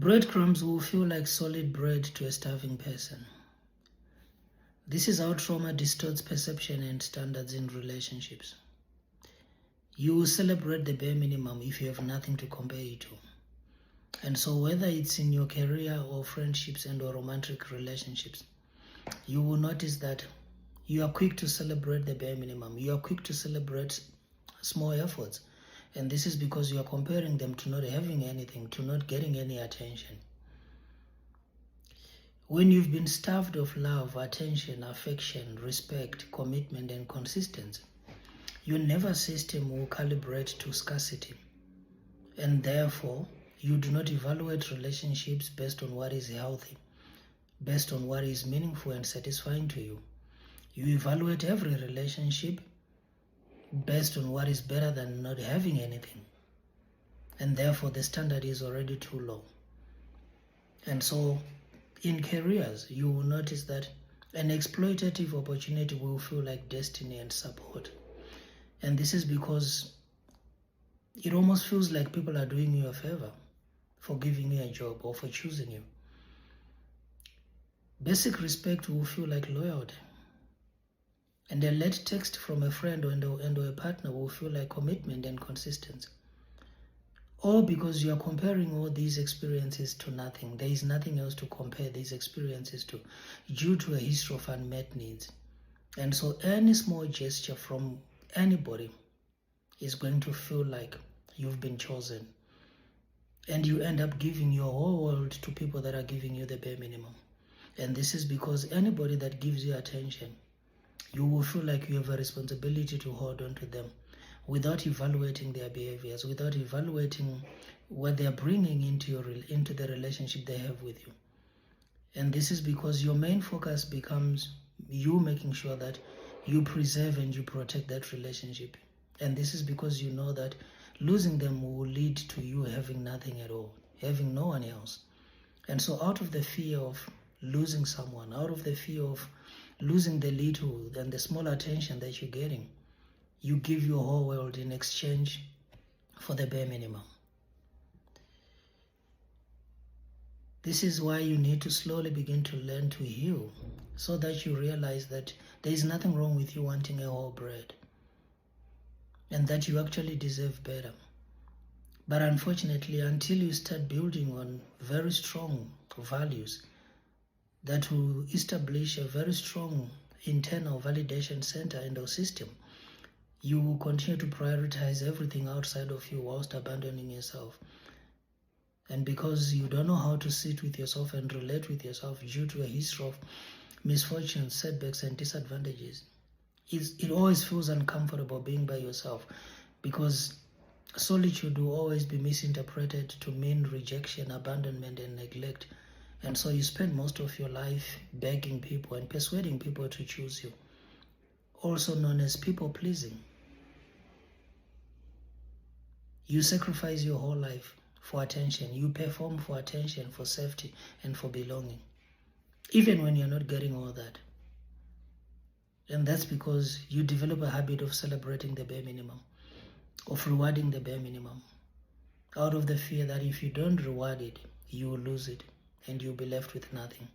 Breadcrumbs will feel like solid bread to a starving person. This is how trauma distorts perception and standards in relationships. You will celebrate the bare minimum if you have nothing to compare it to. And so whether it's in your career or friendships and or romantic relationships, you will notice that you are quick to celebrate the bare minimum. You are quick to celebrate small efforts. And this is because you are comparing them to not having anything, to not getting any attention. When you've been starved of love, attention, affection, respect, commitment, and consistency, your nervous system will calibrate to scarcity. And therefore, you do not evaluate relationships based on what is healthy, based on what is meaningful and satisfying to you. You evaluate every relationship based on what is better than not having anything. And therefore, the standard is already too low. And so, in careers, you will notice that an exploitative opportunity will feel like destiny and support. And this is because it almost feels like people are doing you a favor for giving you a job or for choosing you. Basic respect will feel like loyalty. And a late text from a friend or a partner will feel like commitment and consistency. All because you are comparing all these experiences to nothing. There is nothing else to compare these experiences to due to a history of unmet needs. And so any small gesture from anybody is going to feel like you've been chosen. And you end up giving your whole world to people that are giving you the bare minimum. And this is because anybody that gives you attention, you will feel like you have a responsibility to hold on to them without evaluating their behaviors, without evaluating what they are bringing into the relationship they have with you. And this is because your main focus becomes you making sure that you preserve and you protect that relationship. And this is because you know that losing them will lead to you having nothing at all, having no one else. And so out of the fear of losing someone, out of the fear of losing the little and the small attention that you're getting, you give your whole world in exchange for the bare minimum. This is why you need to slowly begin to learn to heal, so that you realize that there is nothing wrong with you wanting a whole bread, and that you actually deserve better. But unfortunately, until you start building on very strong values that will establish a very strong internal validation center in the system, you will continue to prioritize everything outside of you whilst abandoning yourself. And because you don't know how to sit with yourself and relate with yourself due to a history of misfortunes, setbacks, and disadvantages, it always feels uncomfortable being by yourself, because solitude will always be misinterpreted to mean rejection, abandonment, and neglect. And so you spend most of your life begging people and persuading people to choose you, also known as people-pleasing. You sacrifice your whole life for attention. You perform for attention, for safety, and for belonging, even when you're not getting all that. And that's because you develop a habit of celebrating the bare minimum, of rewarding the bare minimum, out of the fear that if you don't reward it, you will lose it and you'll be left with nothing.